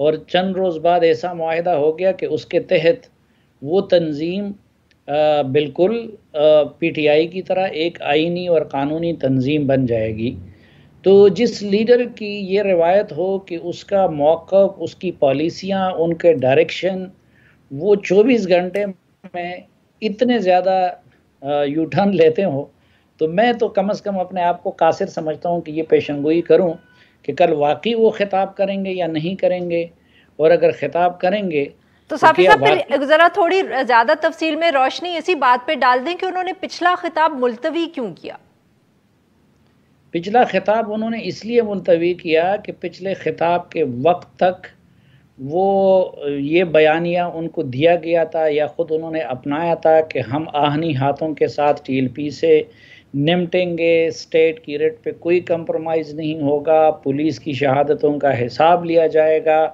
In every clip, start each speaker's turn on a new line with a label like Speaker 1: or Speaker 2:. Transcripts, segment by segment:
Speaker 1: اور چند روز بعد ایسا معاہدہ ہو گیا کہ اس کے تحت وہ تنظیم بالکل پی ٹی آئی کی طرح ایک آئینی اور قانونی تنظیم بن جائے گی۔ تو جس لیڈر کی یہ روایت ہو کہ اس کا موقف، اس کی پالیسیاں، ان کے ڈائریکشن وہ 24 گھنٹے میں اتنے زیادہ یو ٹرن لیتے ہوں، تو میں تو کم از کم اپنے آپ کو قاصر سمجھتا ہوں کہ یہ پیشن گوئی کروں کہ کل واقعی وہ خطاب کریں گے یا نہیں کریں گے، اور اگر خطاب کریں گے
Speaker 2: تو صافی صاحب ذرا تھوڑی زیادہ تفصیل میں روشنی اسی بات پہ ڈال دیں کہ انہوں نے پچھلا خطاب ملتوی کیوں کیا؟
Speaker 1: پچھلا خطاب انہوں نے اس لیے ملتوی کیا کہ پچھلے خطاب کے وقت تک وہ یہ بیانیہ ان کو دیا گیا تھا یا خود انہوں نے اپنایا تھا کہ ہم آہنی ہاتھوں کے ساتھ ٹی ایل پی سے نمٹیں گے، اسٹیٹ کی ریٹ پہ کوئی کمپرومائز نہیں ہوگا، پولیس کی شہادتوں کا حساب لیا جائے گا،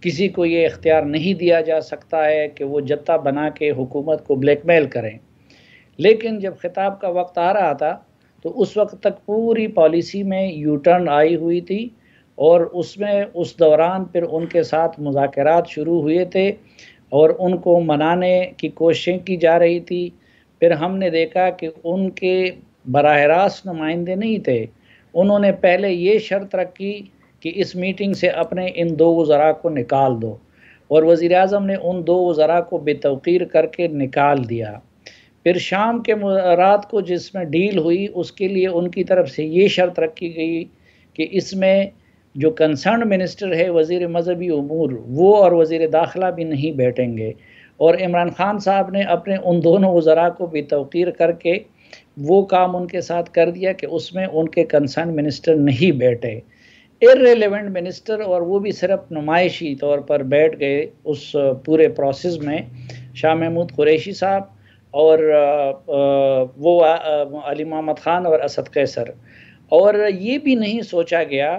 Speaker 1: کسی کو یہ اختیار نہیں دیا جا سکتا ہے کہ وہ جتہ بنا کے حکومت کو بلیک میل کریں۔ لیکن جب خطاب کا وقت آ رہا تھا تو اس وقت تک پوری پالیسی میں یو ٹرن آئی ہوئی تھی، اور اس دوران پھر ان کے ساتھ مذاکرات شروع ہوئے تھے اور ان کو منانے کی کوششیں کی جا رہی تھی۔ پھر ہم نے دیکھا کہ ان کے براہ راست نمائندے نہیں تھے، انہوں نے پہلے یہ شرط رکھی کہ اس میٹنگ سے اپنے ان 2 وزراء کو نکال دو، اور وزیر اعظم نے ان 2 وزراء کو بے توقیر کر کے نکال دیا۔ پھر شام کے رات کو جس میں ڈیل ہوئی اس کے لیے ان کی طرف سے یہ شرط رکھی گئی کہ اس میں جو کنسرن منسٹر ہے وزیر مذہبی امور وہ اور وزیر داخلہ بھی نہیں بیٹھیں گے، اور عمران خان صاحب نے اپنے ان دونوں وزراء کو بھی توقیر کر کے وہ کام ان کے ساتھ کر دیا کہ اس میں ان کے کنسرن منسٹر نہیں بیٹھے، ارریلیونٹ منسٹر، اور وہ بھی صرف نمائشی طور پر بیٹھ گئے اس پورے پروسیس میں، شاہ محمود قریشی صاحب اور وہ علی محمد خان اور اسد قیصر۔ اور یہ بھی نہیں سوچا گیا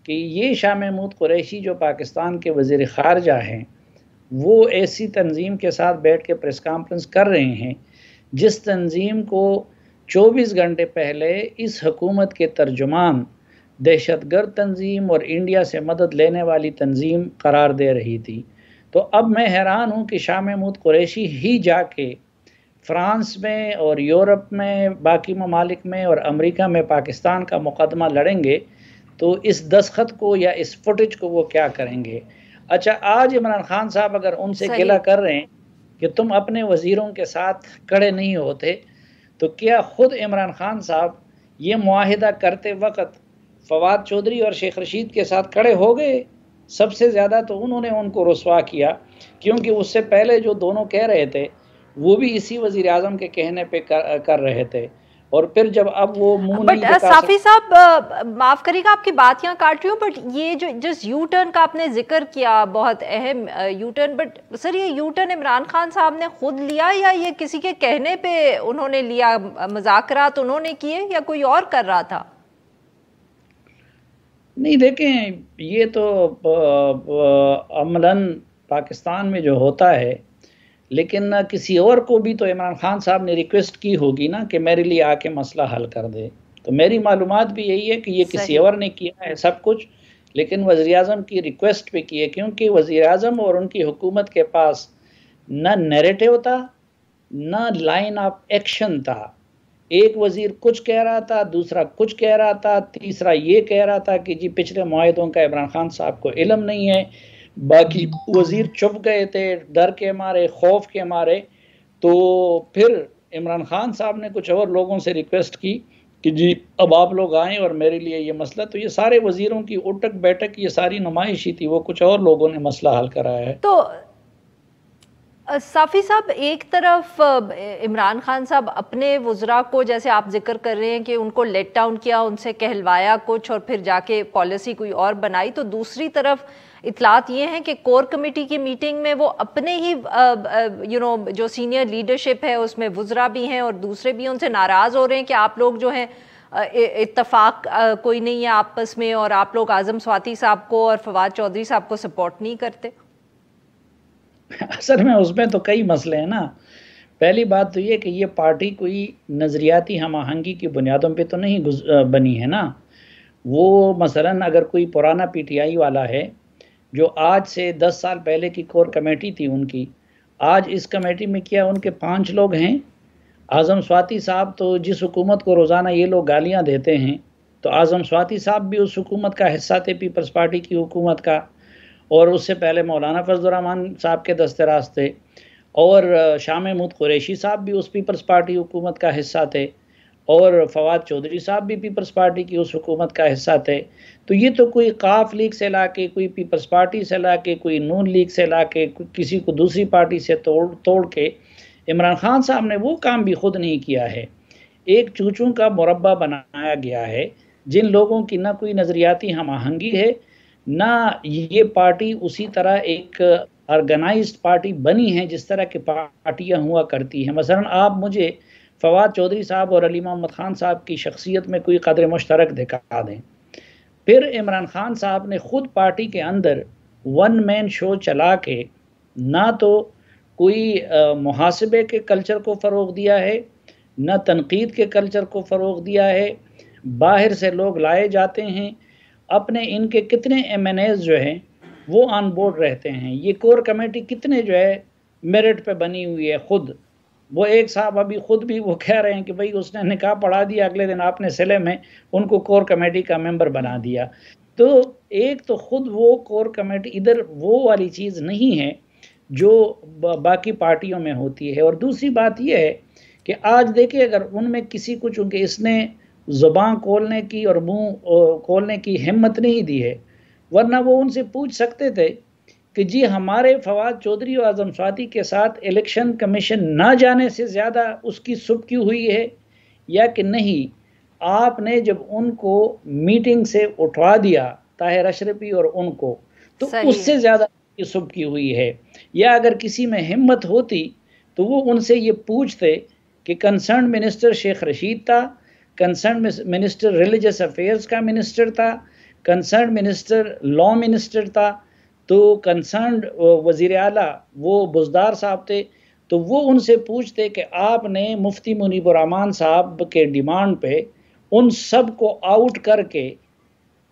Speaker 1: کہ یہ شاہ محمود قریشی جو پاکستان کے وزیر خارجہ ہیں وہ ایسی تنظیم کے ساتھ بیٹھ کے پریس کانفرنس کر رہے ہیں جس تنظیم کو 24 گھنٹے پہلے اس حکومت کے ترجمان دہشت گرد تنظیم اور انڈیا سے مدد لینے والی تنظیم قرار دے رہی تھی۔ تو اب میں حیران ہوں کہ شاہ محمود قریشی ہی جا کے فرانس میں اور یورپ میں باقی ممالک میں اور امریکہ میں پاکستان کا مقدمہ لڑیں گے، تو اس دستخط کو یا اس فوٹیج کو وہ کیا کریں گے؟ اچھا، آج عمران خان صاحب اگر ان سے گلہ کر رہے ہیں کہ تم اپنے وزیروں کے ساتھ کھڑے نہیں ہوتے، تو کیا خود عمران خان صاحب یہ معاہدہ کرتے وقت فواد چودھری اور شیخ رشید کے ساتھ کھڑے ہو گئے؟ سب سے زیادہ تو انہوں نے ان کو رسوا کیا، کیونکہ اس سے پہلے جو دونوں کہہ رہے تھے وہ بھی اسی وزیر اعظم کے کہنے پہ کر رہے تھے، اور پھر جب اب وہ منہ نہیں دکھا
Speaker 2: صافی صاحب معاف کریے گا آپ کی بات یہاں کاٹ رہی ہوں، بٹ یہ جو جس یو ٹرن کا آپ نے ذکر کیا، بہت اہم یو ٹرن، بٹ سر یہ یو ٹرن عمران خان صاحب نے خود لیا یا یہ کسی کے کہنے پہ انہوں نے لیا؟ مذاکرات انہوں نے کیے یا کوئی اور کر رہا تھا؟
Speaker 1: نہیں، دیکھیں یہ تو عملاً پاکستان میں جو ہوتا ہے، لیکن کسی اور کو بھی تو عمران خان صاحب نے ریکویسٹ کی ہوگی نا کہ میرے لیے آ کے مسئلہ حل کر دے۔ تو میری معلومات بھی یہی ہے کہ یہ کسی اور نے کیا ہے سب کچھ، لیکن وزیر اعظم کی ریکویسٹ پہ کی ہے، کیونکہ وزیر اعظم اور ان کی حکومت کے پاس نہ نیریٹو تھا نہ لائن آف ایکشن تھا۔ ایک وزیر کچھ کہہ رہا تھا، دوسرا کچھ کہہ رہا تھا، تیسرا یہ کہہ رہا تھا کہ جی پچھلے معاہدوں کا عمران خان صاحب کو علم نہیں ہے، باقی وزیر چپ گئے تھے ڈر کے مارے، خوف کے مارے۔ تو پھر عمران خان صاحب نے کچھ اور لوگوں سے ریکویسٹ کی کہ جی اب آپ لوگ آئیں اور میرے لیے یہ مسئلہ، تو یہ سارے وزیروں کی اٹک بیٹھک یہ ساری نمائشی تھی، وہ کچھ اور لوگوں نے مسئلہ حل کرایا ہے۔
Speaker 2: تو صافی صاحب ایک طرف عمران خان صاحب اپنے وزراء کو جیسے آپ ذکر کر رہے ہیں کہ ان کو لیٹ ڈاؤن کیا، ان سے کہلوایا کچھ اور پھر جا کے پالیسی کوئی اور بنائی، تو دوسری طرف اطلاعات یہ ہیں کہ کور کمیٹی کی میٹنگ میں وہ اپنے ہی جو سینئر لیڈرشپ ہے اس میں وزراء بھی ہیں اور دوسرے بھی ان سے ناراض ہو رہے ہیں کہ آپ لوگ جو ہیں اتفاق کوئی نہیں ہے آپس میں، اور آپ لوگ اعظم سواتی صاحب کو اور فواد چودھری صاحب کو سپورٹ نہیں کرتے۔
Speaker 1: اصل میں اس میں تو کئی مسئلے ہیں نا۔ پہلی بات تو یہ کہ یہ پارٹی کوئی نظریاتی ہم آہنگی کی بنیادوں پہ تو نہیں بنی ہے نا۔ وہ مثلا اگر کوئی پرانا پی ٹی آئی والا ہے جو آج سے 10 سال پہلے کی کور کمیٹی تھی ان کی، آج اس کمیٹی میں کیا ان کے 5 لوگ ہیں۔ اعظم سواتی صاحب تو جس حکومت کو روزانہ یہ لوگ گالیاں دیتے ہیں، تو اعظم سواتی صاحب بھی اس حکومت کا حصہ تھے، پیپلز پارٹی کی حکومت کا، اور اس سے پہلے مولانا فضل الرحمان صاحب کے دست راست تھے، اور شاہ محمود قریشی صاحب بھی اس پیپلز پارٹی حکومت کا حصہ تھے، اور فواد چودھری صاحب بھی پیپلز پارٹی کی اس حکومت کا حصہ تھے۔ تو یہ تو کوئی قاف لیگ سے لا کے، کوئی پیپلز پارٹی سے لا کے، کوئی نون لیگ سے لا کے، کسی کو دوسری پارٹی سے توڑ کے، عمران خان صاحب نے وہ کام بھی خود نہیں کیا ہے۔ ایک چوچوں کا مربع بنایا گیا ہے، جن لوگوں کی نہ کوئی نظریاتی ہم آہنگی ہے، نہ یہ پارٹی اسی طرح ایک آرگنائزڈ پارٹی بنی ہے جس طرح کی پارٹیاں ہوا کرتی ہیں۔ مثلا آپ مجھے فواد چودھری صاحب اور علی محمد خان صاحب کی شخصیت میں کوئی قدر مشترک دکھا دیں۔ پھر عمران خان صاحب نے خود پارٹی کے اندر ون مین شو چلا کے نہ تو کوئی محاسبے کے کلچر کو فروغ دیا ہے، نہ تنقید کے کلچر کو فروغ دیا ہے۔ باہر سے لوگ لائے جاتے ہیں، اپنے ان کے کتنے ایم این ایز جو ہیں وہ آن بورڈ رہتے ہیں۔ یہ کور کمیٹی کتنے جو ہے میرٹ پہ بنی ہوئی ہے خود۔ وہ ایک صاحب ابھی خود بھی وہ کہہ رہے ہیں کہ بھئی اس نے نکاح پڑھا دیا، اگلے دن آپ نے سلے میں ان کو کور کمیٹی کا ممبر بنا دیا۔ تو ایک تو خود وہ کور کمیٹی ادھر وہ والی چیز نہیں ہے جو باقی پارٹیوں میں ہوتی ہے۔ اور دوسری بات یہ ہے کہ آج دیکھیں اگر ان میں کسی کو، چونکہ اس نے زبان کھولنے کی اور منہ کھولنے کی ہمت نہیں دی ہے، ورنہ وہ ان سے پوچھ سکتے تھے کہ جی ہمارے فواد چودھری اور اعظم سواتی کے ساتھ الیکشن کمیشن نہ جانے سے زیادہ اس کی سب کیوں ہوئی ہے، یا کہ نہیں آپ نے جب ان کو میٹنگ سے اٹھوا دیا طاہر اشرفی اور ان کو، تو اس سے زیادہ کی سب کی ہوئی ہے۔ یا اگر کسی میں ہمت ہوتی تو وہ ان سے یہ پوچھتے کہ کنسرن منسٹر شیخ رشید تھا، کنسرن منسٹر ریلیجس افیئرز کا منسٹر تھا، کنسرن منسٹر لا منسٹر تھا، تو کنسرنڈ وزیر اعلیٰ وہ بزدار صاحب تھے، تو وہ ان سے پوچھتے کہ آپ نے مفتی منیب الرحمان صاحب کے ڈیمانڈ پہ ان سب کو آؤٹ کر کے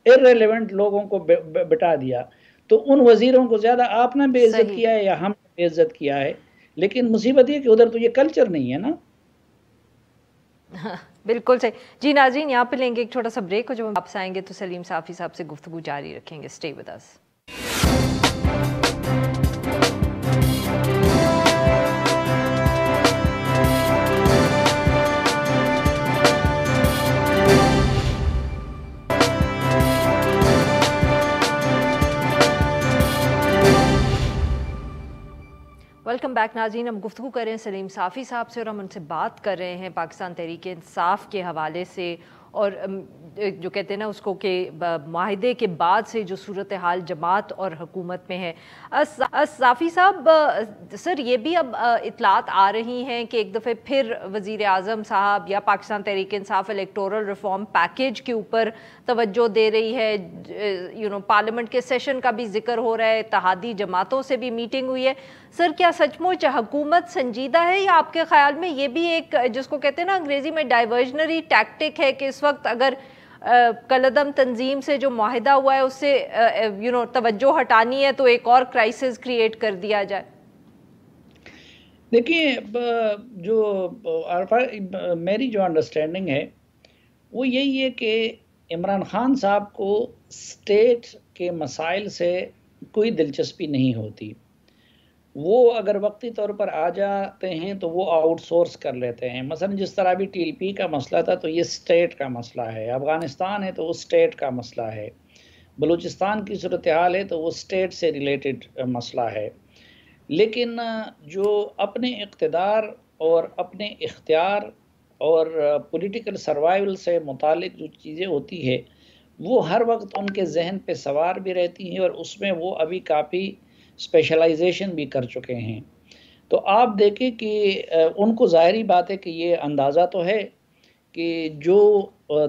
Speaker 1: ارریلیونٹ لوگوں کو بٹا دیا، تو ان وزیروں کو زیادہ آپ نے بے عزت کیا ہے یا ہم نے بے عزت کیا ہے؟ لیکن مصیبت یہ کہ ادھر تو یہ کلچر نہیں ہے نا۔
Speaker 2: بالکل صحیح جی۔ ناظرین یہاں پہ لیں گے ایک چھوٹا سا بریک، اور جب ہم واپس آئیں گے تو سلیم صافی صاحب سے گفتگو جاری رکھیں گے۔ Stay with us. Welcome back ناظرین، ہم گفتگو کر رہے ہیں سلیم صافی صاحب سے، اور ہم ان سے بات کر رہے ہیں پاکستان تحریک انصاف کے حوالے سے، اور جو کہتے ہیں نا اس کو کہ معاہدے کے بعد سے جو صورتحال جماعت اور حکومت میں ہے۔ صافی صاحب، سر یہ بھی اب اطلاعات آ رہی ہیں کہ ایک دفعہ پھر وزیر اعظم صاحب یا Pakistan Tehreek Insaf electoral reform package کے اوپر توجہ دے رہی ہے، پارلیمنٹ کے سیشن کا بھی ذکر ہو رہا ہے، اتحادی جماعتوں سے بھی میٹنگ ہوئی ہے۔ سر کیا سچ مچ حکومت سنجیدہ ہے، یا آپ کے خیال میں یہ بھی ایک جس کو کہتے ہیں نا انگریزی میں ڈائیورژنری ٹیکٹک ہے کہ اس وقت اگر کالعدم تنظیم سے جو معاہدہ ہوا ہے اس سے توجہ ہٹانی ہے تو ایک اور کرائسس کریٹ کر دیا جائے؟
Speaker 1: دیکھیے، جو میری جو انڈرسٹینڈنگ ہے وہ یہی ہے کہ عمران خان صاحب کو اسٹیٹ کے مسائل سے کوئی دلچسپی نہیں ہوتی۔ وہ اگر وقتی طور پر آ جاتے ہیں تو وہ آؤٹ سورس کر لیتے ہیں۔ مثلا جس طرح بھی ٹی ایل پی کا مسئلہ تھا تو یہ اسٹیٹ کا مسئلہ ہے، افغانستان ہے تو وہ اسٹیٹ کا مسئلہ ہے، بلوچستان کی صورتحال ہے تو وہ اسٹیٹ سے ریلیٹڈ مسئلہ ہے۔ لیکن جو اپنے اقتدار اور اپنے اختیار اور پولیٹیکل سروائیول سے متعلق جو چیزیں ہوتی ہے وہ ہر وقت ان کے ذہن پہ سوار بھی رہتی ہیں، اور اس میں وہ ابھی کافی اسپیشلائزیشن بھی کر چکے ہیں۔ تو آپ دیکھیں کہ ان کو ظاہری بات ہے کہ یہ اندازہ تو ہے کہ جو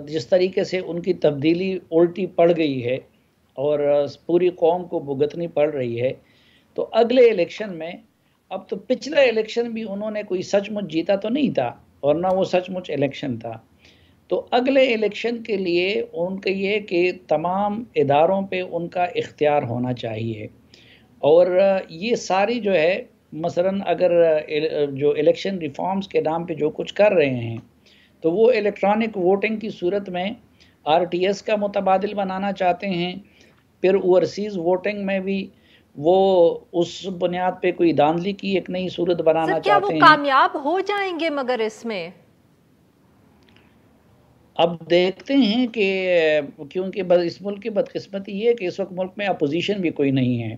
Speaker 1: جس طریقے سے ان کی تبدیلی الٹی پڑ گئی ہے اور پوری قوم کو بھگتنی پڑ رہی ہے، تو اگلے الیکشن میں، اب تو پچھلا الیکشن بھی انہوں نے کوئی سچ مچ جیتا تو نہیں تھا، اور نہ وہ سچ مچ الیکشن تھا، تو اگلے الیکشن کے لیے ان کا یہ کہ تمام اداروں پہ ان کا اختیار ہونا چاہیے، اور یہ ساری جو ہے مثلاً اگر جو الیکشن ریفارمز کے نام پہ جو کچھ کر رہے ہیں تو وہ الیکٹرانک ووٹنگ کی صورت میں آر ٹی ایس کا متبادل بنانا چاہتے ہیں، پھر اوورسیز ووٹنگ میں بھی وہ اس بنیاد پہ کوئی دھاندلی کی ایک نئی صورت بنانا
Speaker 2: سر کیا وہ
Speaker 1: چاہتے ہیں۔
Speaker 2: کامیاب ہو جائیں گے مگر اس میں؟
Speaker 1: اب دیکھتے ہیں کہ کیونکہ اس ملک کی بدقسمتی یہ ہے کہ اس وقت ملک میں اپوزیشن بھی کوئی نہیں ہے،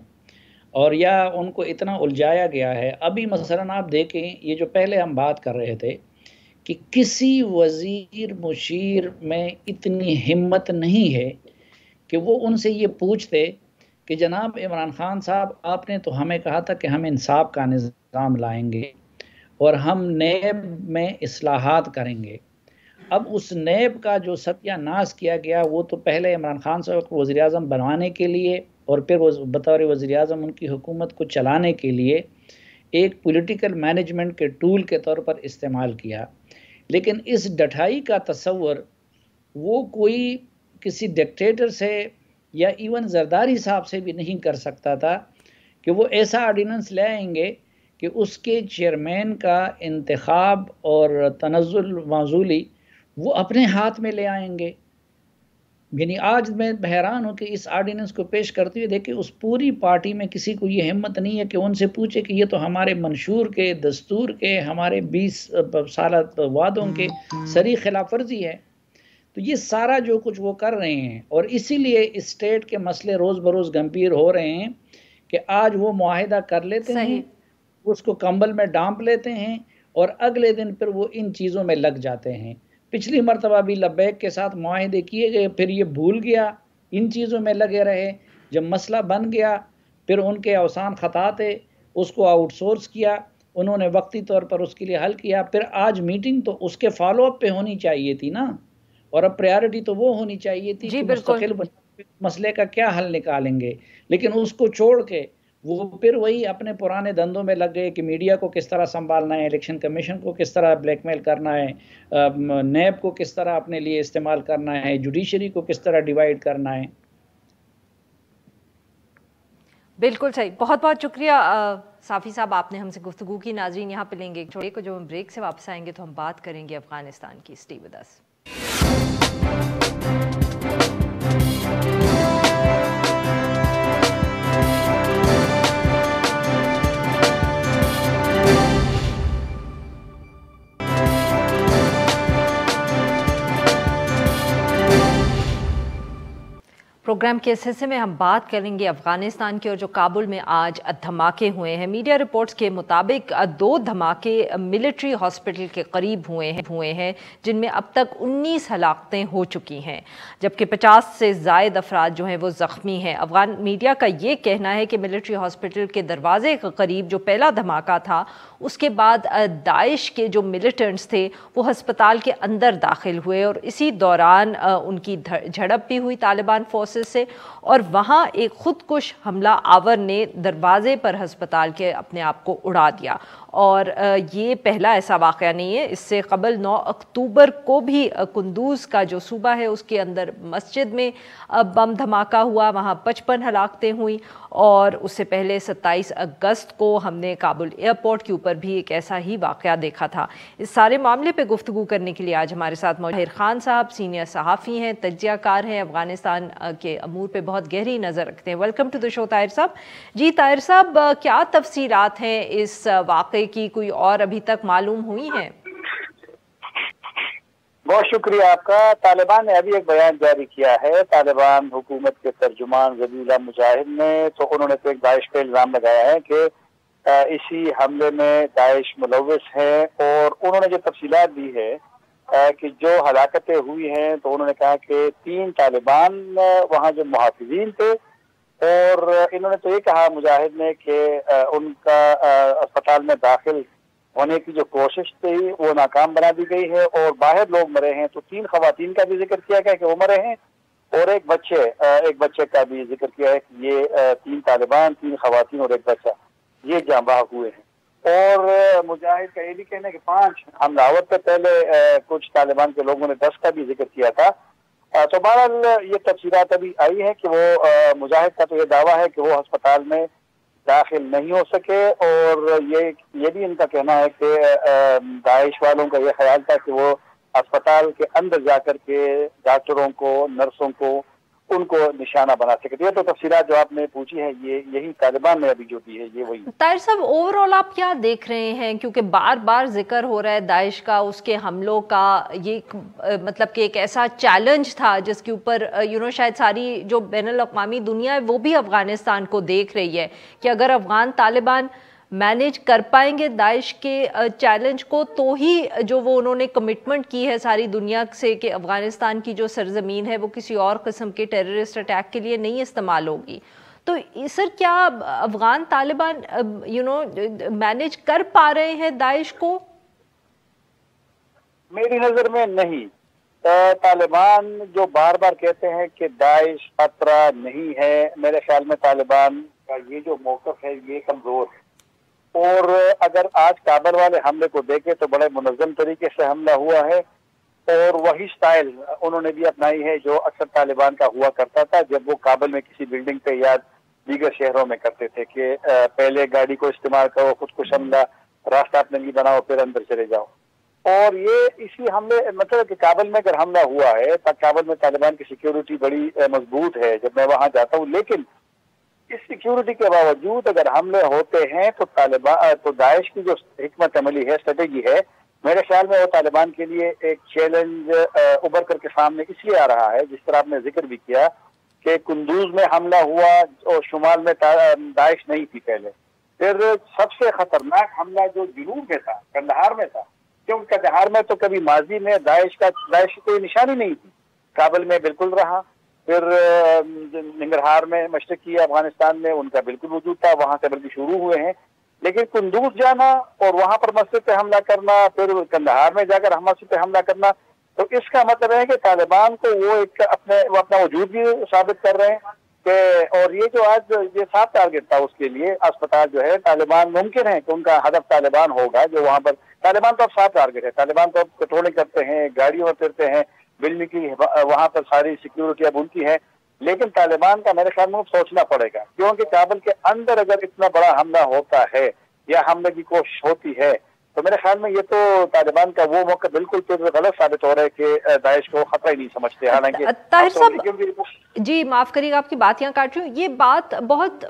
Speaker 1: اور یا ان کو اتنا الجھایا گیا ہے۔ ابھی مثلاً آپ دیکھیں، یہ جو پہلے ہم بات کر رہے تھے کہ کسی وزیر مشیر میں اتنی ہمت نہیں ہے کہ وہ ان سے یہ پوچھتے کہ جناب عمران خان صاحب، آپ نے تو ہمیں کہا تھا کہ ہم انصاف کا نظام لائیں گے اور ہم نیب میں اصلاحات کریں گے۔ اب اس نیب کا جو ستیہ ناش کیا گیا، وہ تو پہلے عمران خان صاحب کو وزیر اعظم بنوانے کے لیے اور پھر بطور وزیر اعظم ان کی حکومت کو چلانے کے لیے ایک پولیٹیکل مینجمنٹ کے ٹول کے طور پر استعمال کیا، لیکن اس ڈٹھائی کا تصور وہ کوئی کسی ڈکٹیٹر سے یا ایون زرداری صاحب سے بھی نہیں کر سکتا تھا کہ وہ ایسا آرڈیننس لے آئیں گے کہ اس کے چیئرمین کا انتخاب اور تنزل معزولی وہ اپنے ہاتھ میں لے آئیں گے۔ یعنی آج میں حیران ہوں کہ اس آرڈیننس کو پیش کرتے ہوئے دیکھیں اس پوری پارٹی میں کسی کو یہ ہمت نہیں ہے کہ ان سے پوچھے کہ یہ تو ہمارے منشور کے، دستور کے، ہمارے 20 سالہ وعدوں کے سری خلاف ورزی ہے۔ تو یہ سارا جو کچھ وہ کر رہے ہیں، اور اسی لیے اسٹیٹ کے مسئلے روز بروز گمبھیر ہو رہے ہیں کہ آج وہ معاہدہ کر لیتے ہیں، اس کو کمبل میں ڈانپ لیتے ہیں، اور اگلے دن پھر وہ ان چیزوں میں لگ جاتے ہیں۔ پچھلی مرتبہ بھی لبیک کے ساتھ معاہدے کیے گئے، پھر یہ بھول گیا، ان چیزوں میں لگے رہے، جب مسئلہ بن گیا پھر ان کے اوسان خطا تھے، اس کو آؤٹ سورس کیا، انہوں نے وقتی طور پر اس کے لیے حل کیا، پھر آج میٹنگ تو اس کے فالو اپ پہ ہونی چاہیے تھی نا، اور اب پریارٹی تو وہ ہونی چاہیے تھی کہ مستقل مسئلے کا کیا حل نکالیں گے، لیکن اس کو چھوڑ کے وہ پھر وہی اپنے پرانے دندوں میں لگ گئے کہ میڈیا کو کس طرح سنبھالنا ہے، الیکشن کمیشن کو کس طرح بلیک میل کرنا ہے، نیب کو کس طرح اپنے لیے استعمال کرنا ہے، جوڈیشری کو کس طرح ڈیوائیڈ کرنا ہے۔
Speaker 2: بالکل صحیح، بہت بہت شکریہ صافی صاحب، آپ نے ہم سے گفتگو کی۔ ناظرین یہاں پہ لیں گے ایک چھوٹے کو، جو ہم بریک سے واپس آئیں گے تو ہم بات کریں گے افغانستان کی۔ Stay with us. پروگرام کے اس حصے میں ہم بات کریں گے افغانستان کے، اور جو کابل میں آج دھماکے ہوئے ہیں۔ میڈیا رپورٹس کے مطابق 2 دھماکے ملٹری ہاسپٹل کے قریب ہوئے ہیں، جن میں اب تک 19 ہلاکتیں ہو چکی ہیں، جبکہ 50 سے زائد افراد جو ہیں وہ زخمی ہیں۔ افغان میڈیا کا یہ کہنا ہے کہ ملٹری ہاسپٹل کے دروازے کے قریب جو پہلا دھماکہ تھا، اس کے بعد داعش کے جو ملیٹنٹس تھے وہ ہسپتال کے اندر داخل ہوئے، اور اسی دوران ان کی جھڑپ بھی ہوئی طالبان فورسز سے، اور وہاں ایک خودکش حملہ آور نے دروازے پر ہسپتال کے اپنے آپ کو اڑا دیا۔ اور یہ پہلا ایسا واقعہ نہیں ہے، اس سے قبل 9 اکتوبر کو بھی قندوز کا جو صوبہ ہے اس کے اندر مسجد میں بم دھماکہ ہوا، وہاں 55 ہلاکتیں ہوئیں، اور اس سے پہلے 27 اگست کو ہم نے کابل ایئرپورٹ کے اوپر بھی ایک ایسا ہی واقعہ دیکھا تھا۔ اس سارے معاملے پہ گفتگو کرنے کے لیے آج ہمارے ساتھ موجود طاہر خان صاحب، سینئر صحافی ہیں، تجزیہ کار ہیں، افغانستان کے امور پہ بہت گہری نظر رکھتے ہیں۔ ویلکم ٹو دی شو طاہر صاحب۔ جی طاہر صاحب، کیا تفصیلات ہیں اس واقعے کی، کوئی اور ابھی تک معلوم ہوئی ہیں؟
Speaker 3: بہت شکریہ آپ کا۔ طالبان نے ابھی ایک بیان جاری کیا ہے، طالبان حکومت کے ترجمان ذبیح اللہ مجاہد نے، تو انہوں نے تو ایک داعش پہ الزام لگایا ہے کہ اسی حملے میں داعش ملوث ہے، اور انہوں نے جو تفصیلات دی ہے کہ جو ہلاکتیں ہوئی ہیں، تو انہوں نے کہا کہ 3 طالبان وہاں جو محافظین تھے، اور انہوں نے تو یہ کہا مجاہد نے کہ ان کا اسپتال میں داخل ہونے کی جو کوشش تھی وہ ناکام بنا دی گئی ہے، اور باہر لوگ مرے ہیں۔ تو 3 خواتین کا بھی ذکر کیا گیا کہ وہ مرے ہیں، اور ایک بچے کا بھی ذکر کیا ہے کہ یہ 3 طالبان، 3 خواتین اور ایک بچہ یہ جاں بحق ہوئے ہیں۔ اور مجاہد کا یہ بھی کہنا ہے کہ 5 حملہ آور سے پہلے کچھ طالبان کے لوگوں نے 10 کا بھی ذکر کیا تھا. تو بہرحال یہ تفصیلات ابھی آئی ہے کہ وہ مجاہد کا تو یہ دعویٰ ہے کہ وہ ہسپتال میں داخل نہیں ہو سکے، اور یہ بھی ان کا کہنا ہے کہ داعش والوں کا یہ خیال تھا کہ وہ اسپتال کے اندر جا کر کے ڈاکٹروں کو، نرسوں کو، ان کو نشانہ بنا سکے. یہ تو تفصیلات جو آپ نے پوچھی ہے یہی طالبان نے ابھی جو دی ہے یہ وہی.
Speaker 2: طاہر صاحب، اوور آل آپ کیا دیکھ رہے ہیں؟ کیونکہ بار بار ذکر ہو رہا ہے داعش کا، اس کے حملوں کا، یہ مطلب کہ ایک ایسا چیلنج تھا جس کے اوپر شاید ساری جو بین الاقوامی دنیا ہے وہ بھی افغانستان کو دیکھ رہی ہے کہ اگر افغان طالبان مینیج کر پائیں گے داعش کے چیلنج کو تو ہی جو وہ انہوں نے کمٹمنٹ کی ہے ساری دنیا سے کہ افغانستان کی جو سرزمین ہے وہ کسی اور قسم کے ٹیررسٹ اٹیک کے لیے نہیں استعمال ہوگی. تو سر کیا افغان طالبان مینیج کر پا رہے ہیں داعش کو؟
Speaker 3: میری نظر میں نہیں. طالبان جو بار بار کہتے ہیں کہ داعش خطرہ نہیں ہے، میرے خیال میں طالبان کا یہ جو موقف ہے یہ کمزور ہے. اور اگر آج کابل والے حملے کو دیکھیں تو بڑے منظم طریقے سے حملہ ہوا ہے، اور وہی سٹائل انہوں نے بھی اپنائی ہے جو اکثر طالبان کا ہوا کرتا تھا جب وہ کابل میں کسی بلڈنگ پہ یا دیگر شہروں میں کرتے تھے کہ پہلے گاڑی کو استعمال کرو، خود کش حملہ، راستہ اپنے لیے بناؤ، پھر اندر چلے جاؤ. اور یہ اسی حملے مطلب کہ کابل میں اگر حملہ ہوا ہے تو کابل میں طالبان کی سیکیورٹی بڑی مضبوط ہے جب میں وہاں جاتا ہوں، لیکن اس سیکیورٹی کے باوجود اگر حملے ہوتے ہیں تو تو داعش کی جو حکمت عملی ہے، اسٹریٹجی ہے، میرے خیال میں وہ طالبان کے لیے ایک چیلنج ابھر کر کے سامنے اس لیے آ رہا ہے، جس طرح آپ نے ذکر بھی کیا کہ قندوز میں حملہ ہوا اور شمال میں داعش نہیں تھی پہلے. پھر سب سے خطرناک حملہ جو جنوب میں تھا، قندھار میں تھا، کیونکہ قندھار میں تو کبھی ماضی میں داعش کی کوئی نشانی نہیں تھی، کابل میں بالکل رہا. پھر ننگرہار میں، مشرقی افغانستان میں ان کا بالکل وجود تھا، وہاں سے بلکہ شروع ہوئے ہیں. لیکن قندوز جانا اور وہاں پر مسجد پہ حملہ کرنا، پھر قندھار میں جا کر مسجد پہ حملہ کرنا، تو اس کا مطلب ہے کہ طالبان کو وہ اپنا وجود بھی ثابت کر رہے ہیں کہ، اور یہ جو آج یہ صاف ٹارگٹ تھا اس کے لیے اسپتال جو ہے، طالبان ممکن ہے کہ ان کا ہدف طالبان ہوگا جو وہاں پر، طالبان تو اب صاف ٹارگٹ ہے، طالبان تو اب پیٹرولنگ کرتے ہیں، گاڑیوں میں پھرتے ہیں، بجلی کی وہاں پر ساری سیکیورٹی اب ان کی ہے. لیکن طالبان کا میرے خیال میں سوچنا پڑے گا، کیونکہ کابل کے اندر اگر اتنا بڑا حملہ ہوتا ہے یا حملے کی کوشش ہوتی ہے تو میرے خیال میں یہ تو طالبان کا وہ موقع بالکل غلط ثابت ہو رہا ہے کہ داعش کو خطرہ ہی نہیں سمجھتے. حالانکہ
Speaker 2: طاہر صاحب جی معاف کریے گا آپ کی بات یہاں کاٹ رہی ہوں. یہ بات بہت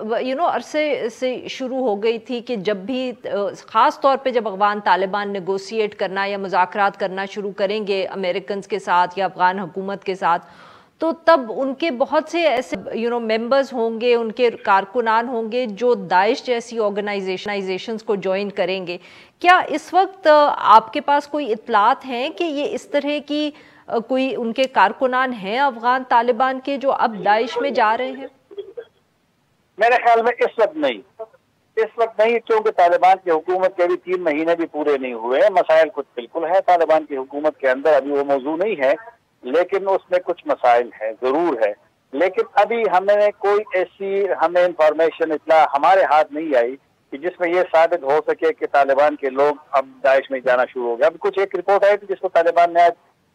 Speaker 2: عرصے سے شروع ہو گئی تھی کہ جب بھی خاص طور پہ جب افغان طالبان نیگوسیٹ کرنا یا مذاکرات کرنا شروع کریں گے امریکنز کے ساتھ یا افغان حکومت کے ساتھ، تو تب ان کے بہت سے ایسے ممبرز ہوں گے، ان کے کارکنان ہوں گے جو داعش جیسی آرگنائزیشنز کو جوائن کریں گے. کیا اس وقت آپ کے پاس کوئی اطلاعات ہیں کہ یہ اس طرح کی کوئی ان کے کارکنان ہیں افغان طالبان کے جو اب داعش میں جا رہے ہیں؟
Speaker 3: میرے خیال میں اس وقت نہیں، کیونکہ طالبان کی حکومت کے ابھی 3 مہینے بھی پورے نہیں ہوئے. مسائل کچھ بالکل ہے طالبان کی حکومت کے اندر، ابھی وہ موضوع نہیں ہے، لیکن اس میں کچھ مسائل ہیں، ضرور ہے. لیکن ابھی ہمیں کوئی ایسی انفارمیشن اطلاع ہمارے ہاتھ نہیں آئی کہ جس میں یہ ثابت ہو سکے کہ طالبان کے لوگ اب داعش میں جانا شروع ہو گیا. اب کچھ ایک رپورٹ آئی تھی جس کو طالبان نے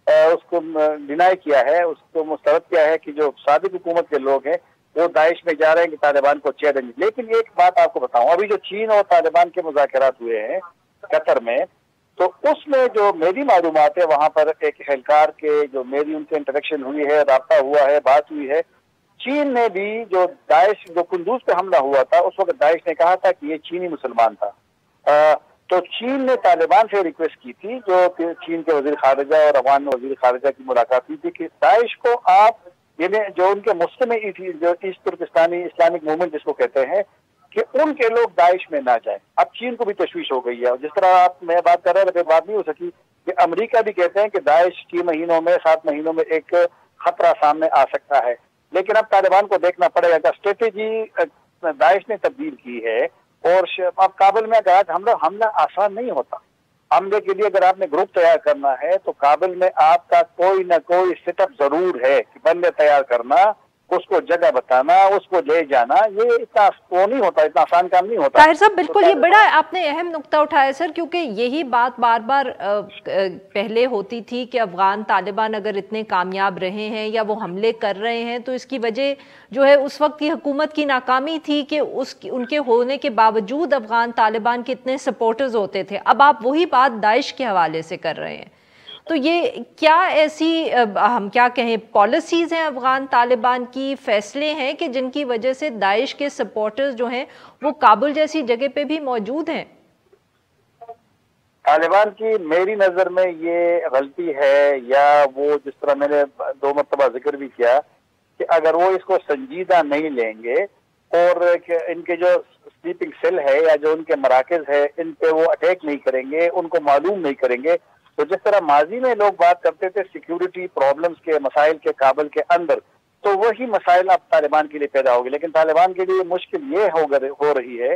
Speaker 3: اس کو ڈینائی کیا ہے، اس کو مسترد کیا ہے کہ جو سابق حکومت کے لوگ ہیں وہ داعش میں جا رہے ہیں کہ طالبان کو چیلنج. لیکن ایک بات آپ کو بتاؤں، ابھی جو چین اور طالبان کے مذاکرات ہوئے ہیں قطر میں، تو اس میں جو میری معلومات ہے وہاں پر ایک اہلکار کے جو میری ان سے انٹریکشن ہوئی ہے، رابطہ ہوا ہے، بات ہوئی ہے، چین نے بھی جو داعش جو قندوز پہ حملہ ہوا تھا اس وقت داعش نے کہا تھا کہ یہ چینی مسلمان تھا. تو چین نے طالبان سے ریکویسٹ کی تھی، جو چین کے وزیر خارجہ اور افغان وزیر خارجہ کی ملاقات ہوئی تھی، کہ داعش کو آپ یعنی جو ان کے مسلم جو ایسٹ ترکستانی اسلامک موومنٹ جس کو کہتے ہیں، کہ ان کے لوگ داعش میں نہ جائیں. اب چین کو بھی تشویش ہو گئی ہے، جس طرح میں بات کر رہا ہوں بات نہیں ہو سکی کہ امریکہ بھی کہتے ہیں کہ داعش 6 مہینوں میں 7 مہینوں میں ایک خطرہ سامنے آ سکتا ہے. لیکن اب طالبان کو دیکھنا پڑے گا کہ اسٹریٹجی داعش نے تبدیل کی ہے، اور اب کابل میں اگر حملہ آسان نہیں ہوتا. حملے کے لیے اگر آپ نے گروپ تیار کرنا ہے تو کابل میں آپ کا کوئی نہ کوئی سیٹ اپ ضرور ہے کہ بندے تیار کرنا اس کو جگہ بتانا، اس کو لے جانا، یہ اتنا وہ نہیں ہوتا، اتنا آسان کام نہیں ہوتا۔
Speaker 2: طاہر صاحب بالکل یہ بڑا آپ نے اہم نقطہ اٹھایا سر، کیونکہ یہی بات بار بار پہلے ہوتی تھی کہ افغان طالبان اگر اتنے کامیاب رہے ہیں یا وہ حملے کر رہے ہیں تو اس کی وجہ جو ہے اس وقت کی حکومت کی ناکامی تھی کہ ان کے ہونے کے باوجود افغان طالبان کے اتنے سپورٹرز ہوتے تھے۔ اب آپ وہی بات داعش کے حوالے سے کر رہے ہیں، تو یہ کیا ایسی ہم کیا کہیں پالیسیز ہیں افغان طالبان کی، فیصلے ہیں کہ جن کی وجہ سے داعش کے سپورٹرز جو ہیں وہ کابل جیسی جگہ پہ بھی موجود ہیں؟
Speaker 3: طالبان کی میری نظر میں یہ غلطی ہے، یا وہ جس طرح میں نے 2 مرتبہ ذکر بھی کیا کہ اگر وہ اس کو سنجیدہ نہیں لیں گے اور ان کے جو سلیپنگ سیل ہے یا جو ان کے مراکز ہے ان پہ وہ اٹیک نہیں کریں گے، ان کو معلوم نہیں کریں گے، تو جس طرح ماضی میں لوگ بات کرتے تھے سیکیورٹی پرابلمز کے مسائل کے کابل کے اندر، تو وہی مسائل اب طالبان کے لیے پیدا ہوگی۔ لیکن طالبان کے لیے مشکل یہ ہو رہی ہے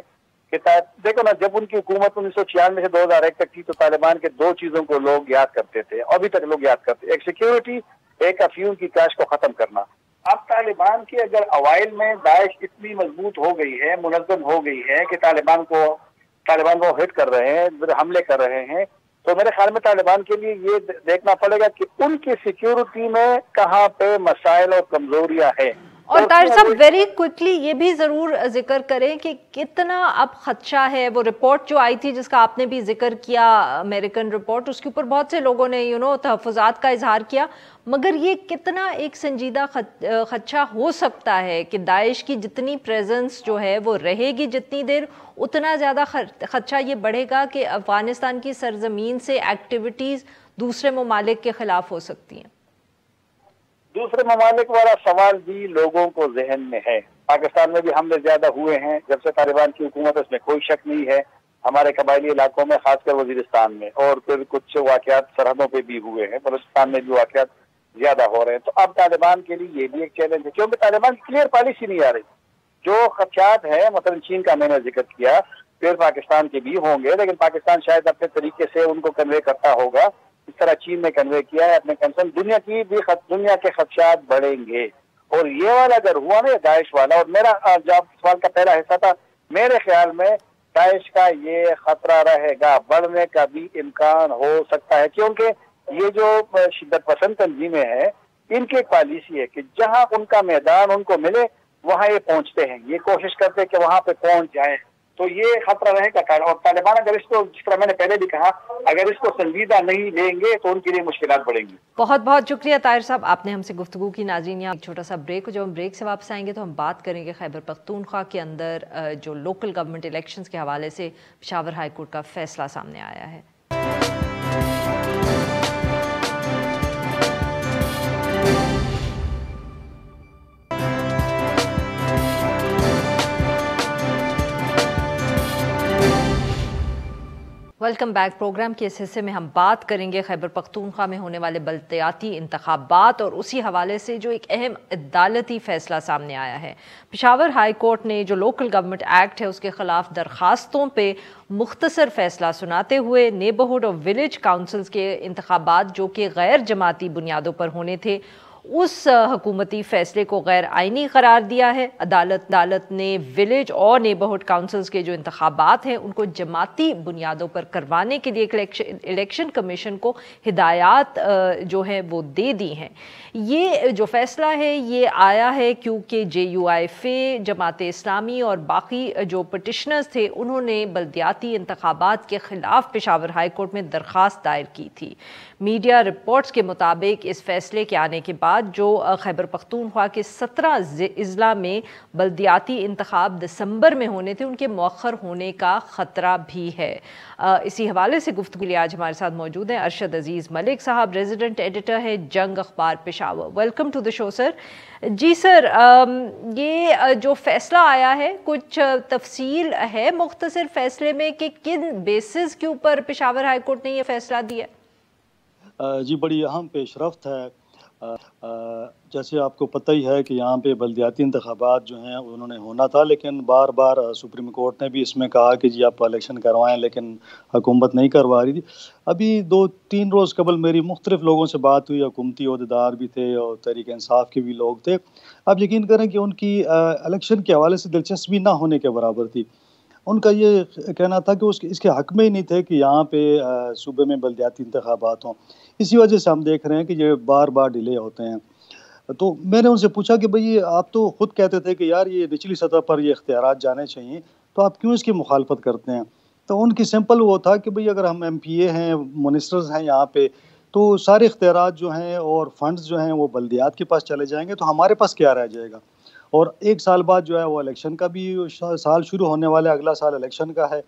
Speaker 3: کہ دیکھو نا، جب ان کی حکومت 1996 سے 2001 تک تھی تو طالبان کے 2 چیزوں کو لوگ یاد کرتے تھے، ابھی تک لوگ یاد کرتے ہیں، ایک سیکیورٹی، ایک افیون کی کاشت کو ختم کرنا۔ اب طالبان کی اگر اوائل میں داعش اتنی مضبوط ہو گئی ہے، منظم ہو گئی ہے کہ طالبان کو ہٹ کر رہے ہیں، حملے کر رہے ہیں، تو میرے خیال میں طالبان کے لیے یہ دیکھنا پڑے گا کہ ان کی سیکیورٹی میں کہاں پہ مسائل اور کمزوریاں ہیں۔
Speaker 2: اور طاہر صاحب ویری کوئکلی یہ بھی ضرور ذکر کریں کہ کتنا اب خدشہ ہے، وہ رپورٹ جو آئی تھی جس کا آپ نے بھی ذکر کیا، امریکن رپورٹ، اس کے اوپر بہت سے لوگوں نے تحفظات کا اظہار کیا، مگر یہ کتنا ایک سنجیدہ خدشہ ہو سکتا ہے کہ داعش کی جتنی پریزنس جو ہے وہ رہے گی جتنی دیر، اتنا زیادہ خدشہ یہ بڑھے گا کہ افغانستان کی سرزمین سے ایکٹیویٹیز دوسرے ممالک کے خلاف ہو سکتی ہیں؟
Speaker 3: دوسرے ممالک والا سوال بھی لوگوں کو ذہن میں ہے۔ پاکستان میں بھی حملے زیادہ ہوئے ہیں جب سے طالبان کی حکومت، اس میں کوئی شک نہیں ہے، ہمارے قبائلی علاقوں میں، خاص کر وزیرستان میں، اور پھر کچھ واقعات سرحدوں پہ بھی ہوئے ہیں، بلوچستان میں بھی واقعات زیادہ ہو رہے ہیں۔ تو اب طالبان کے لیے یہ بھی ایک چیلنج ہے، کیونکہ طالبان کی کلیئر پالیسی نہیں آ رہی۔ جو خدشات ہیں، مثلا چین کا میں نے ذکر کیا، پھر پاکستان کے بھی ہوں گے، لیکن پاکستان شاید اپنے طریقے سے ان کو کنوے کرتا ہوگا، اس طرح چین نے کنوے کیا ہے اپنے کنسرن۔ دنیا کے خدشات بڑھیں گے، اور یہ والا اگر ہوا نا داعش والا، اور میرا جواب سوال کا پہلا حصہ تھا، میرے خیال میں داعش کا یہ خطرہ رہے گا، بڑھنے کا بھی امکان ہو سکتا ہے، کیونکہ یہ جو شدت پسند تنظیمیں ہیں ان کی ایک پالیسی ہے کہ جہاں ان کا میدان ان کو ملے وہاں یہ پہنچتے ہیں، یہ کوشش کرتے ہیں کہ وہاں پہ پہنچ جائیں، تو یہ خطرہ رہے گا۔ اور طالبان اگر اس کو، جس طرح میں نے پہلے بھی کہا، اگر اس کو سنجیدہ نہیں لیں گے تو ان کے لیے مشکلات بڑھیں گی۔
Speaker 2: بہت بہت شکریہ طاہر صاحب، آپ نے ہم سے گفتگو کی۔ ناظرین یہاں ایک چھوٹا سا بریک ہو، جب ہم بریک سے واپس آئیں گے تو ہم بات کریں گے خیبر پختونخوا کے اندر جو لوکل گورنمنٹ الیکشنز کے حوالے سے پشاور ہائی کورٹ کا فیصلہ سامنے آیا ہے۔ Welcome back. پروگرام کے اس حصے میں ہم بات کریں گے خیبر پختونخوا میں ہونے والے بلدیاتی انتخابات اور اسی حوالے سے جو ایک اہم عدالتی فیصلہ سامنے آیا ہے۔ پشاور ہائی کورٹ نے جو لوکل گورنمنٹ ایکٹ ہے اس کے خلاف درخواستوں پہ مختصر فیصلہ سناتے ہوئے نیبرہڈ اور ولیج کاؤنسلز کے انتخابات جو کہ غیر جماعتی بنیادوں پر ہونے تھے، اس حکومتی فیصلے کو غیر آئینی قرار دیا ہے۔ عدالت نے ولیج اور نیبرہڈ کاؤنسلز کے جو انتخابات ہیں ان کو جماعتی بنیادوں پر کروانے کے لیے الیکشن کمیشن کو ہدایات جو ہیں وہ دے دی ہیں۔ یہ جو فیصلہ ہے یہ آیا ہے کیونکہ JUIF، جماعت اسلامی اور باقی جو پٹیشنرز تھے انہوں نے بلدیاتی انتخابات کے خلاف پشاور ہائی کورٹ میں درخواست دائر کی تھی۔ میڈیا رپورٹس کے مطابق اس فیصلے کے آنے کے بعد جو خیبر پختونخوا کے 17 اضلاع میں بلدیاتی انتخاب دسمبر میں ہونے تھے ان کے مؤخر ہونے کا خطرہ بھی ہے۔ اسی حوالے سے گفتگو کے لیے آج ہمارے ساتھ موجود ہیں ارشد عزیز ملک صاحب، ریزیڈنٹ ایڈیٹر ہے جنگ اخبار پشاور۔ ویلکم ٹو دی شو سر۔ جی سر، یہ جو فیصلہ آیا ہے کچھ تفصیل ہے مختصر فیصلے میں کہ کن بیسز کے اوپر پشاور ہائی کورٹ نے یہ فیصلہ دیا؟
Speaker 4: جی بڑی اہم پیش رفت ہے۔ جیسے آپ کو پتہ ہی ہے کہ یہاں پہ بلدیاتی انتخابات جو ہیں انہوں نے ہونا تھا، لیکن بار بار سپریم کورٹ نے بھی اس میں کہا کہ جی آپ الیکشن کروائیں، لیکن حکومت نہیں کروا رہی تھی۔ ابھی 2-3 روز قبل میری مختلف لوگوں سے بات ہوئی، حکومتی عہدیدار بھی تھے اور تحریک انصاف کے بھی لوگ تھے۔ آپ یقین کریں کہ ان کی الیکشن کے حوالے سے دلچسپی نہ ہونے کے برابر تھی۔ ان کا یہ کہنا تھا کہ اس کے حق میں ہی نہیں تھے کہ یہاں پہ صوبے میں بلدیاتی انتخابات ہوں۔ اسی وجہ سے ہم دیکھ رہے ہیں کہ یہ بار بار ڈیلے ہوتے ہیں۔ تو میں نے ان سے پوچھا کہ بھئی آپ تو خود کہتے تھے کہ یار یہ نچلی سطح پر یہ اختیارات جانے چاہیے، تو آپ کیوں اس کی مخالفت کرتے ہیں؟ تو ان کی سمپل وہ تھا کہ بھئی اگر ہم ایم پی اے ہیں، منسٹرز ہیں یہاں پہ، تو سارے اختیارات جو ہیں اور فنڈز جو ہیں وہ بلدیات کے پاس چلے جائیں گے، تو ہمارے پاس کیا رہ جائے گا؟ اور 1 سال بعد جو ہے وہ الیکشن کا بھی سال شروع ہونے والا ہے، اگلا سال الیکشن کا ہے۔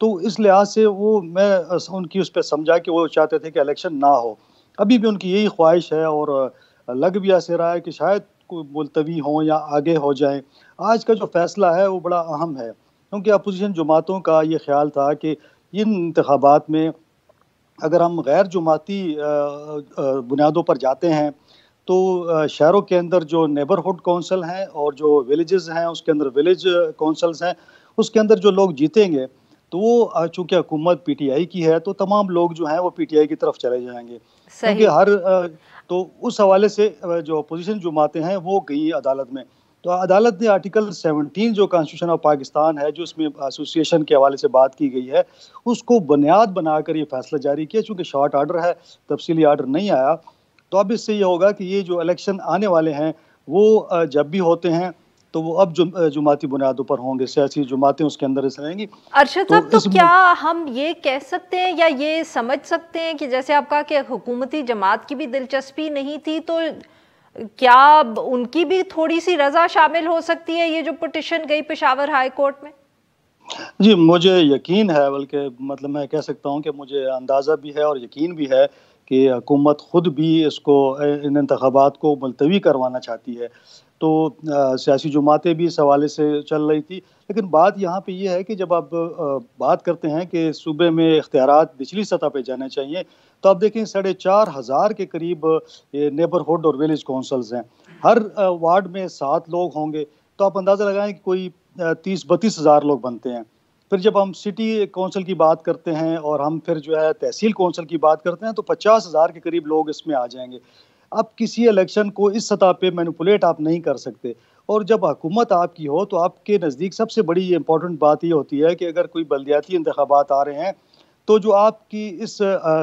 Speaker 4: تو اس لحاظ سے میں ان کی اس پہ سمجھا کہ وہ چاہتے تھے کہ الیکشن نہ ہو۔ ابھی بھی ان کی یہی خواہش ہے، اور لگ بھی ایسے رہا ہے کہ شاید کوئی ملتوی ہوں یا آگے ہو جائیں۔ آج کا جو فیصلہ ہے وہ بڑا اہم ہے، کیونکہ اپوزیشن جماعتوں کا یہ خیال تھا کہ ان انتخابات میں اگر ہم غیر جماعتی بنیادوں پر جاتے ہیں تو شہروں کے اندر جو نیبرہڈ کونسل ہیں اور جو ولیجز ہیں اس کے اندر ولیج کونسلز ہیں، اس کے اندر جو لوگ جیتیں گے تو وہ چونکہ حکومت پی ٹی آئی کی ہے تو تمام لوگ جو ہیں وہ پی ٹی آئی کی طرف چلے جائیں گے، کیونکہ تو اس حوالے سے جو اپوزیشن جماعتیں ہیں وہ گئی عدالت میں۔ تو عدالت نے آرٹیکل 17 جو کانسٹیٹیوشن آف پاکستان ہے، جو اس میں ایسوسیشن کے حوالے سے بات کی گئی ہے، اس کو بنیاد بنا کر یہ فیصلہ جاری کیا۔ چونکہ شارٹ آرڈر ہے، تفصیلی آرڈر نہیں آیا، تو اب اس سے یہ ہوگا کہ یہ جو الیکشن آنے والے ہیں وہ جب بھی ہوتے ہیں تو وہ اب جماعتی بنیادوں پر ہوں گے، سیاسی جماعتیں اس کے اندر حصہ لیں گی۔
Speaker 2: ارشد صاحب، تو کیا ہم یہ کہہ سکتے ہیں یا یہ سمجھ سکتے ہیں کہ جیسے آپ کہا کہ حکومتی جماعت کی بھی دلچسپی نہیں تھی، تو کیا ان کی بھی تھوڑی سی رضا شامل ہو سکتی ہے یہ جو پٹیشن گئی پشاور ہائی کورٹ میں؟
Speaker 4: جی مجھے یقین ہے، بلکہ مطلب میں کہہ سکتا ہوں کہ مجھے اندازہ بھی ہے اور یقین بھی ہے کہ حکومت خود بھی اس کو ان انتخابات کو ملتوی کروانا چاہتی ہے۔ تو سیاسی جماعتیں بھی اس حوالے سے چل رہی تھی، لیکن بات یہاں پہ یہ ہے کہ جب آپ بات کرتے ہیں کہ صوبے میں اختیارات نچلی سطح پہ جانے چاہیے، تو آپ دیکھیں 4,500 کے قریب یہ نیبرہڈ اور ولیج کونسلز ہیں، ہر وارڈ میں 7 لوگ ہوں گے، تو آپ اندازہ لگائیں کہ کوئی 30-32 ہزار لوگ بنتے ہیں۔ پھر جب ہم سٹی کونسل کی بات کرتے ہیں اور ہم پھر جو ہے تحصیل کونسل کی بات کرتے ہیں تو 50,000 کے قریب لوگ اس میں آ جائیں گے۔ اب کسی الیکشن کو اس سطح پہ مینیپولیٹ آپ نہیں کر سکتے، اور جب حکومت آپ کی ہو تو آپ کے نزدیک سب سے بڑی امپورٹنٹ بات یہ ہوتی ہے کہ اگر کوئی بلدیاتی انتخابات آ رہے ہیں تو جو آپ کی اس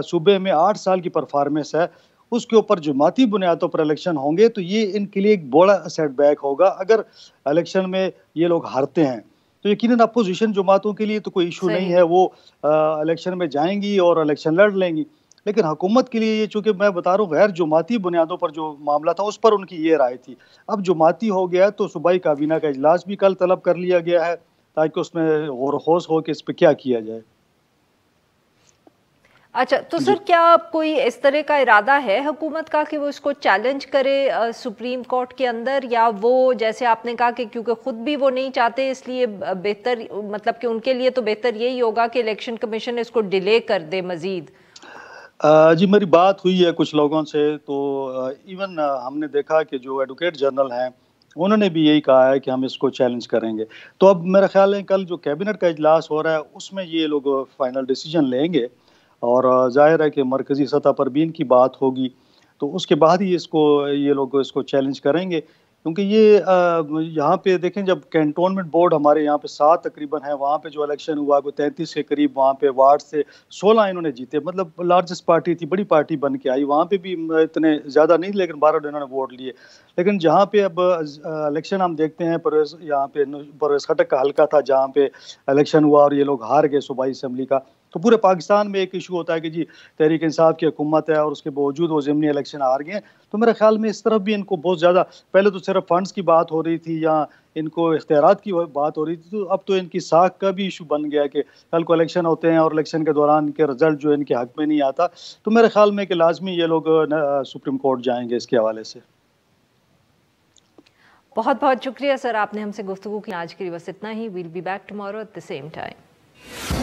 Speaker 4: صوبے میں 8 سال کی پرفارمنس ہے اس کے اوپر جماعتی بنیادوں پر الیکشن ہوں گے، تو یہ ان کے لیے ایک بڑا سیٹ بیک ہوگا اگر الیکشن میں یہ لوگ ہارتے ہیں۔ تو یقیناً اپوزیشن جماعتوں کے لیے تو کوئی ایشو نہیں ہے، وہ الیکشن میں جائیں گی اور الیکشن لڑ لیں گی، لیکن حکومت کے لیے یہ چونکہ میں بتا رہا ہوں غیر جماعتی بنیادوں پر جو معاملہ تھا اس پر ان کی یہ رائے تھی۔ اب جماعتی ہو گیا تو صوبائی کابینہ کا اجلاس بھی کل طلب کر لیا گیا ہے تاکہ اس میں غور و خوض ہو کہ اس پہ کیا کیا جائے۔
Speaker 2: اچھا، تو سر کیا کوئی اس طرح کا ارادہ ہے حکومت کا کہ وہ اس کو چیلنج کرے سپریم کورٹ کے اندر، یا وہ جیسے آپ نے کہا کہ کیونکہ خود بھی وہ نہیں چاہتے اس لیے بہتر، مطلب کہ ان کے لیے تو بہتر یہی ہوگا کہ الیکشن کمیشن اس کو ڈیلے کر دے مزید؟
Speaker 4: جی میری بات ہوئی ہے کچھ لوگوں سے، تو ایون ہم نے دیکھا کہ جو ایڈوکیٹ جنرل ہیں انہوں نے بھی یہی کہا ہے کہ ہم اس کو چیلنج کریں گے۔ تو اب میرا خیال ہے کل جو کیبنٹ کا اجلاس ہو رہا ہے اس میں یہ لوگ فائنل ڈیسیجن لیں گے، اور ظاہر ہے کہ مرکزی سطح پر بھی ان کی بات ہوگی، تو اس کے بعد ہی یہ لوگ اس کو چیلنج کریں گے، کیونکہ یہ یہاں پہ دیکھیں جب کینٹونمنٹ بورڈ ہمارے یہاں پہ 7 تقریباً ہیں، وہاں پہ جو الیکشن ہوا کوئی 33 کے قریب وہاں پہ وارڈ سے 16 انہوں نے جیتے، مطلب لارجسٹ پارٹی تھی، بڑی پارٹی بن کے آئی، وہاں پہ بھی اتنے زیادہ نہیں لیکن 12 انہوں نے ووٹ لیے۔ لیکن جہاں پہ اب الیکشن ہم دیکھتے ہیں یہاں پہ پرویز خٹک کا حلقہ تھا جہاں پہ الیکشن ہوا اور یہ لوگ ہار گئے صوبائی اسمبلی کا، تو پورے پاکستان میں ایک ایشو ہوتا ہے کہ جی تحریک انصاف کی حکومت ہے اور اس کے باوجود وہ ضمنی الیکشن ہار گئے ہیں۔ تو میرے خیال میں اس طرف بھی ان کو بہت زیادہ، پہلے تو صرف فنڈز کی بات ہو رہی تھی یا ان کو اختیارات کی بات ہو رہی تھی، تو اب تو ان کی ساکھ کا بھی ایشو بن گیا کہ کل کو الیکشن ہوتے ہیں اور الیکشن کے دوران ان کے رزلٹ جو ان کے حق میں نہیں آتا، تو میرے خیال میں کہ لازمی یہ لوگ سپریم کورٹ جائیں گے اس کے حوالے سے۔
Speaker 2: بہت بہت شکریہ سر، آپ نے ہم سے گفتگو کی، آج کے لیے بس اتنا ہی۔ We'll be back tomorrow at the same time.